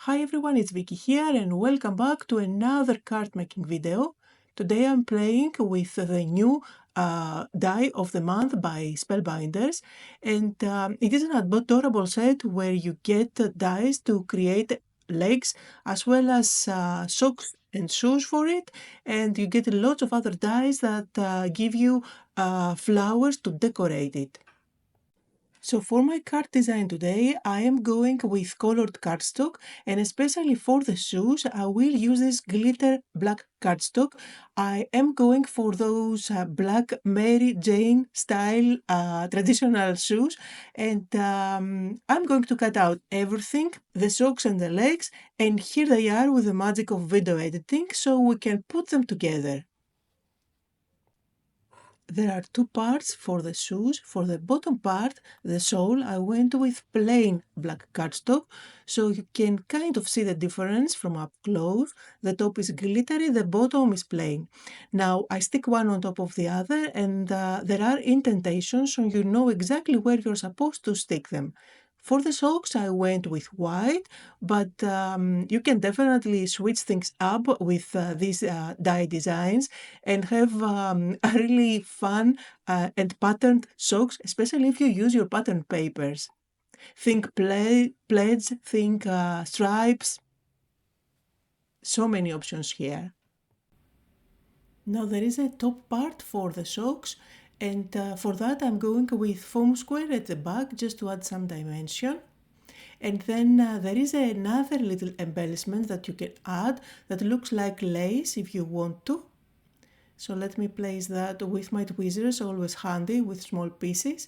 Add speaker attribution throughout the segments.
Speaker 1: Hi everyone, it's Vicky here and welcome back to another card making video. Today I'm playing with the new die of the month by Spellbinders, and it is an adorable set where you get dies to create legs as well as socks and shoes for it, and you get lots of other dies that give you flowers to decorate it. So for my card design today, I am going with colored cardstock, and especially for the shoes, I will use this glitter black cardstock. I am going for those black Mary Jane style traditional shoes, and I'm going to cut out everything, the socks and the legs, and here they are with the magic of video editing, so we can put them together. There are two parts for the shoes. For the bottom part, the sole, I went with plain black cardstock, so you can kind of see the difference from up close. The top is glittery, the bottom is plain. Now I stick one on top of the other, and there are indentations, so you know exactly where you're supposed to stick them. For the socks, I went with white, but you can definitely switch things up with these die designs and have a really fun and patterned socks, especially if you use your pattern papers. Think plaids, think stripes, so many options here. Now there is a top part for the socks, and for that I'm going with foam square at the back just to add some dimension. And then there is another little embellishment that you can add that looks like lace if you want to. So let me place that with my tweezers, always handy with small pieces.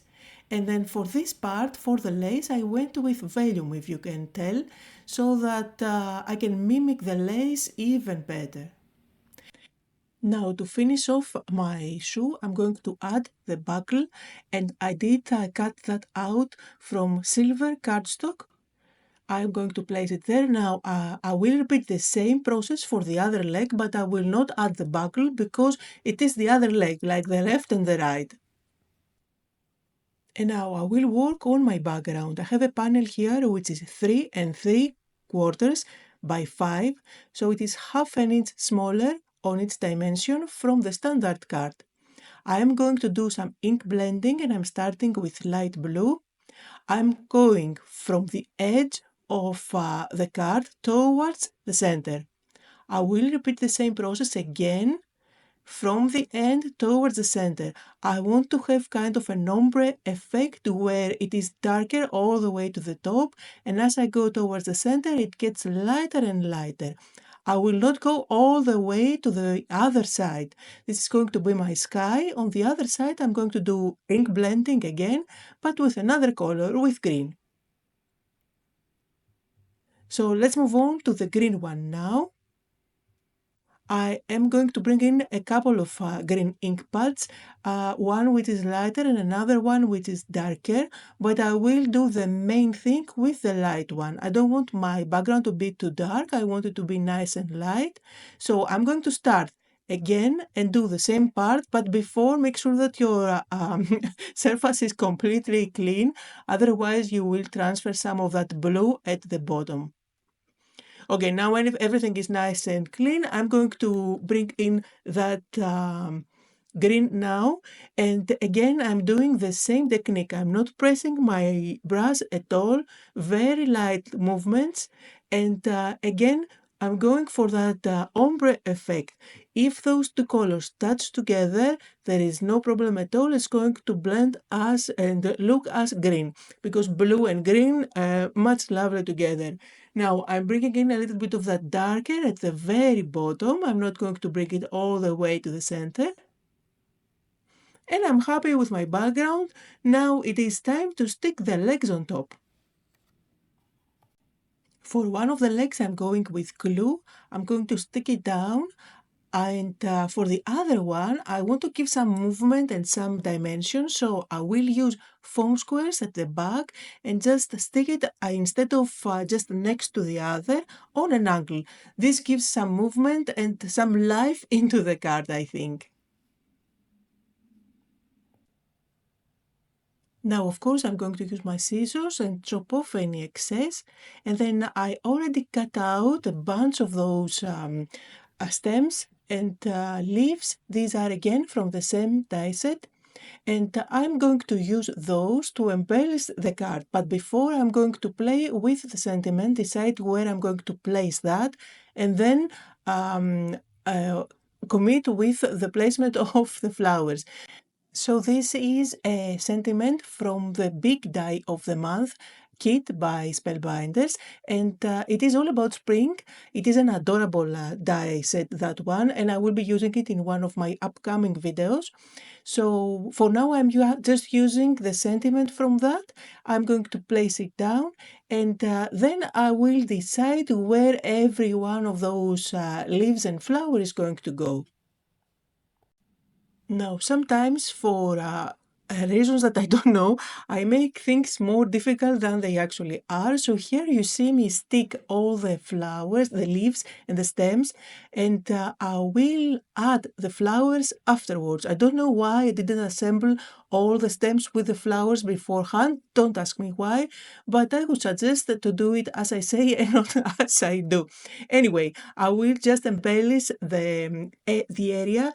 Speaker 1: And then for this part, for the lace, I went with vellum, if you can tell, so that I can mimic the lace even better. Now to finish off my shoe, I'm going to add the buckle, and I did cut that out from silver cardstock. I'm going to place it there. Now I will repeat the same process for the other leg, but I will not add the buckle because it is the other leg, like the left and the right. And now I will work on my background. I have a panel here which is 3 3/4 by 5, so it is half an inch smaller on its dimension from the standard card. I am going to do some ink blending, and I'm starting with light blue. I'm going from the edge of the card towards the center. I will repeat the same process again from the end towards the center. I want to have kind of an ombre effect where it is darker all the way to the top, and as I go towards the center it gets lighter and lighter. I will not go all the way to the other side. This is going to be my sky. On the other side I'm going to do ink blending again, but with another color, with green. So let's move on to the green one now. I am going to bring in a couple of green ink pads, one which is lighter and another one which is darker, but I will do the main thing with the light one. I don't want my background to be too dark, I want it to be nice and light. So I'm going to start again and do the same part, but before make sure that your surface is completely clean, otherwise you will transfer some of that blue at the bottom. Okay, now when everything is nice and clean, I'm going to bring in that green now. And again, I'm doing the same technique. I'm not pressing my brush at all, very light movements. And again, I'm going for that ombre effect. If those two colors touch together, there is no problem at all. It's going to blend as and look as green, because blue and green much lovely together. Now I'm bringing in a little bit of that darker at the very bottom. I'm not going to bring it all the way to the center. And I'm happy with my background. Now it is time to stick the legs on top. For one of the legs I'm going with glue. I'm going to stick it down. And for the other one, I want to give some movement and some dimension, so I will use foam squares at the back and just stick it instead of just next to the other on an angle. This gives some movement and some life into the card, I think. Now, of course, I'm going to use my scissors and chop off any excess. And then I already cut out a bunch of those stems and leaves. These are again from the same die set. And I'm going to use those to embellish the card. But before, I'm going to play with the sentiment, decide where I'm going to place that, and then commit with the placement of the flowers. So this is a sentiment from the Big Die of the Month kit by Spellbinders, and it is all about spring. It is an adorable die set, that one, and I will be using it in one of my upcoming videos. So for now I'm just using the sentiment from that. I'm going to place it down, and then I will decide where every one of those leaves and flowers is going to go. Now, sometimes for reasons that I don't know, I make things more difficult than they actually are. So here you see me stick all the flowers, the leaves and the stems, and I will add the flowers afterwards. I don't know why I didn't assemble all the stems with the flowers beforehand. Don't ask me why, but I would suggest to do it as I say and not as I do. Anyway, I will just embellish the area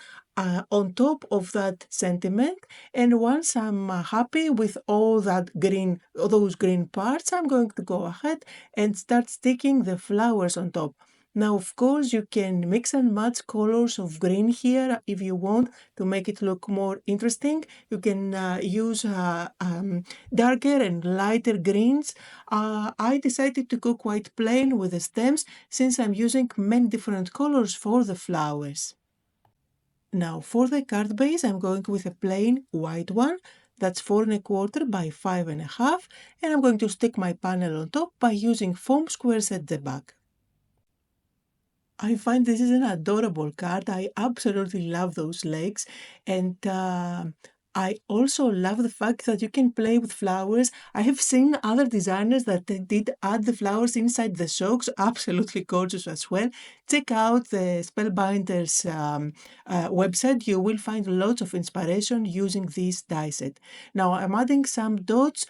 Speaker 1: on top of that sentiment, and once I'm happy with all those green parts, I'm going to go ahead and start sticking the flowers on top. Now, of course, you can mix and match colors of green here if you want to make it look more interesting. You can use darker and lighter greens. I decided to go quite plain with the stems since I'm using many different colors for the flowers. Now for the card base, I'm going with a plain white one that's 4 1/4 by 5 1/2, and I'm going to stick my panel on top by using foam squares at the back. I find this is an adorable card. I absolutely love those legs, and I also love the fact that you can play with flowers. I have seen other designers that they did add the flowers inside the socks. Absolutely gorgeous as well. Check out the Spellbinders website. You will find lots of inspiration using this die set. Now I'm adding some dots,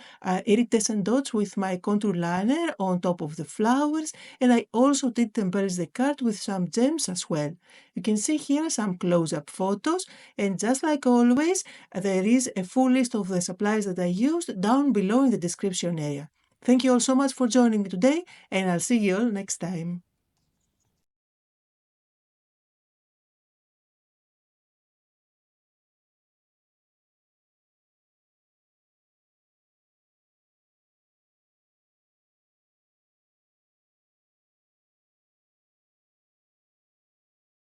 Speaker 1: iridescent dots with my contour liner on top of the flowers, and I also did embellish the card with some gems as well. You can see here some close-up photos, and just like always, there is a full list of the supplies that I used down below in the description area. Thank you all so much for joining me today, and I'll see you all next time.